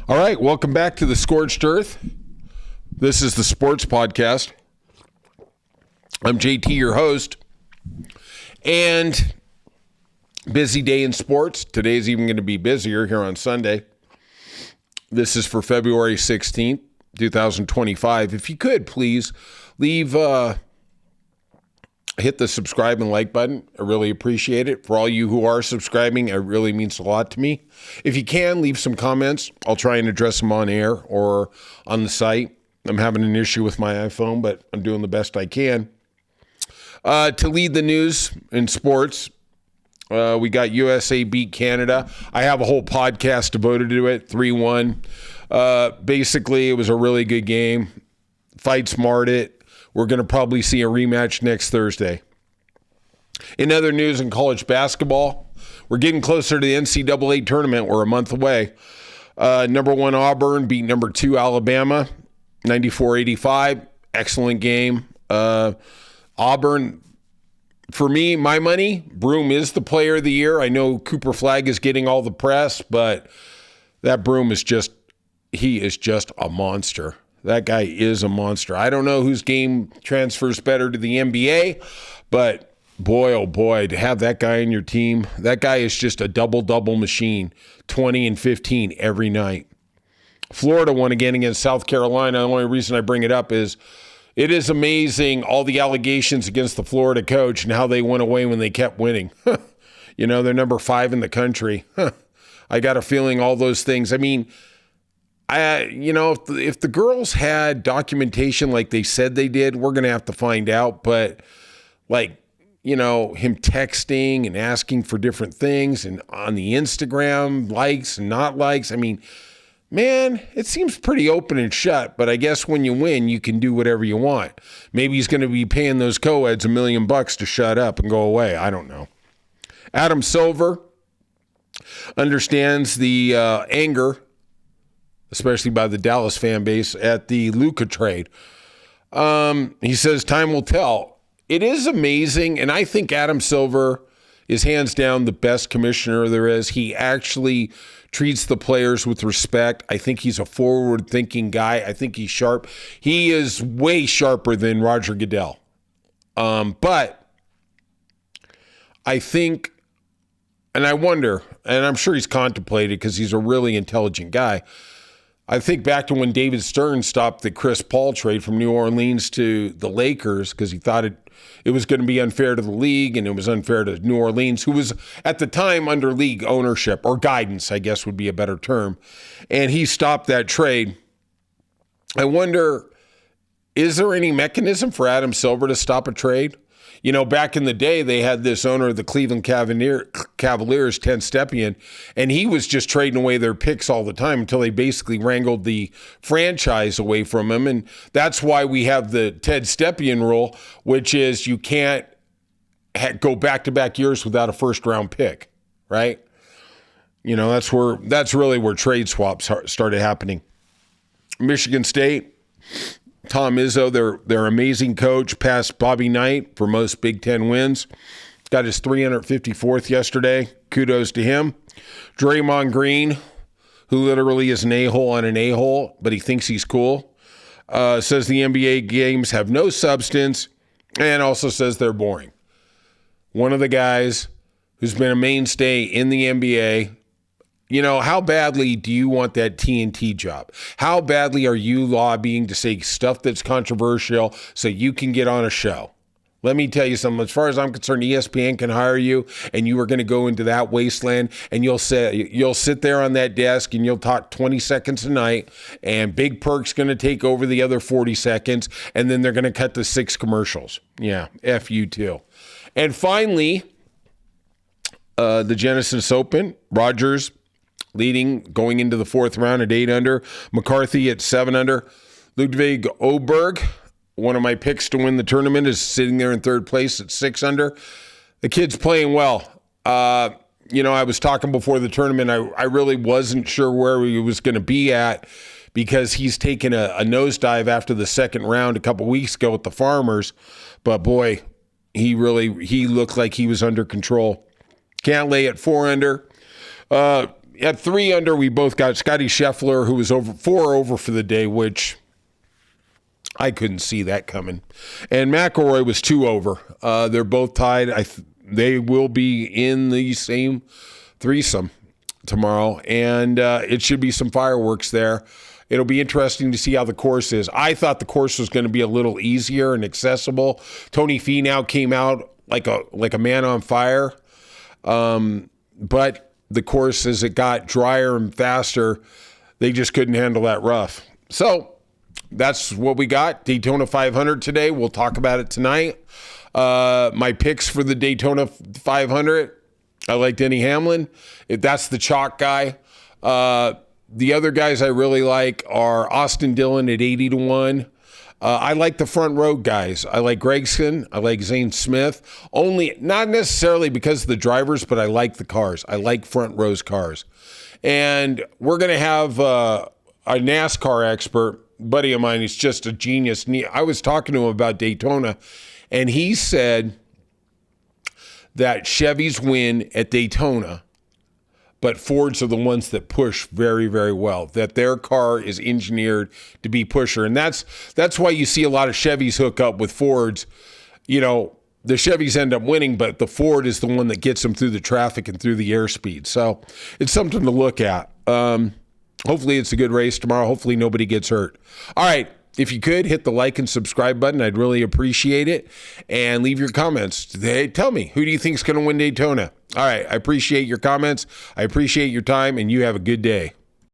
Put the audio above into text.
All right, welcome back to the Scorched Earth. This is the Sports Podcast. I'm JT, your host. And busy day in sports. Today's even going to be busier here on Sunday. This is for February 16th, 2025. If you could, please hit the subscribe and like button. I really appreciate it. For all you who are subscribing, it really means a lot to me. If you can, leave some comments. I'll try and address them on air or on the site. I'm having an issue with my iPhone, but I'm doing the best I can. To lead the news in sports, we got USA beat Canada. I have a whole podcast devoted to it, 3-1. Basically, it was a really good game. Fight smart it. We're going to probably see a rematch next Thursday. In other news in college basketball, we're getting closer to the NCAA tournament. We're a month away. Number 1 Auburn beat number 2 Alabama, 94-85. Excellent game. Auburn, for me, my money, Broome is the player of the year. I know Cooper Flagg is getting all the press, but that Broome is just a monster. That guy is a monster. I don't know whose game transfers better to the NBA, but boy, oh boy, to have that guy in your team, that guy is just a double-double machine, 20 and 15 every night. Florida won again against South Carolina. The only reason I bring it up is it is amazing all the allegations against the Florida coach and how they went away when they kept winning. You know, they're number 5 in the country. I got a feeling all those things. I mean, if the girls had documentation like they said they did, we're going to have to find out. But him texting and asking for different things and on the Instagram, likes and not likes. I mean, man, it seems pretty open and shut, but I guess when you win, you can do whatever you want. Maybe he's going to be paying those co-eds $1 million to shut up and go away. I don't know. Adam Silver understands the anger, especially by the Dallas fan base, at the Luka trade. He says time will tell. It is amazing, and I think Adam Silver is hands down the best commissioner there is. He actually treats the players with respect. I think he's a forward-thinking guy. I think he's sharp. He is way sharper than Roger Goodell. But I think, and I wonder, and I'm sure he's contemplated because he's a really intelligent guy, I think back to when David Stern stopped the Chris Paul trade from New Orleans to the Lakers because he thought it was going to be unfair to the league and it was unfair to New Orleans, who was at the time under league ownership or guidance, I guess would be a better term. And he stopped that trade. I wonder, is there any mechanism for Adam Silver to stop a trade? You know, back in the day, they had this owner of the Cleveland Cavaliers, Ted Stepien, and he was just trading away their picks all the time until they basically wrangled the franchise away from him. And that's why we have the Ted Stepien rule, which is you can't go back-to-back years without a first-round pick, right? You know, that's really where trade swaps started happening. Michigan State, Tom Izzo, their amazing coach, passed Bobby Knight for most Big Ten wins. Got his 354th yesterday. Kudos to him. Draymond Green, who literally is an a-hole on an a-hole, but he thinks he's cool, says the NBA games have no substance and also says they're boring. One of the guys who's been a mainstay in the NBA. You know, how badly do you want that TNT job? How badly are you lobbying to say stuff that's controversial so you can get on a show? Let me tell you something. As far as I'm concerned, ESPN can hire you, and you are going to go into that wasteland, and you'll sit there on that desk, and you'll talk 20 seconds a night, and Big Perk's going to take over the other 40 seconds, and then they're going to cut to 6 commercials. Yeah, F you too. And finally, the Genesis Open, Rogers leading, going into the 4th round at 8 under. McCarthy at 7 under. Ludwig Oberg, one of my picks to win the tournament, is sitting there in 3rd place at 6 under. The kid's playing well. I was talking before the tournament. I really wasn't sure where he was going to be at because he's taken a nosedive after the 2nd round a couple weeks ago with the Farmers. But boy, he looked like he was under control. Can't lay at 4 under. at 3 under, we both got Scotty Scheffler, who was over 4 over for the day, which I couldn't see that coming. And McIlroy was 2 over. They're both tied. They will be in the same threesome tomorrow, and it should be some fireworks there. It'll be interesting to see how the course is. I thought the course was going to be a little easier and accessible. Tony Finau came out like a man on fire. But the course, as it got drier and faster, they just couldn't handle that rough. So that's what we got. Daytona 500 today. We'll talk about it tonight. My picks for the Daytona 500, I like Denny Hamlin. That's the chalk guy. The other guys I really like are Austin Dillon at 80-1. I like the front row guys. I like Gregson. I like Zane Smith. Only, not necessarily because of the drivers, but I like the cars. I like front rows cars. And we're going to have a NASCAR expert, buddy of mine. He's just a genius. I was talking to him about Daytona, and he said that Chevys win at Daytona, but Fords are the ones that push very, very well, that their car is engineered to be pusher. And that's why you see a lot of Chevys hook up with Fords. You know, the Chevys end up winning, but the Ford is the one that gets them through the traffic and through the airspeed. So it's something to look at. Hopefully it's a good race tomorrow. Hopefully nobody gets hurt. All right. If you could, hit the like and subscribe button. I'd really appreciate it. And leave your comments. Tell me, who do you think is going to win Daytona? All right. I appreciate your comments. I appreciate your time, and you have a good day.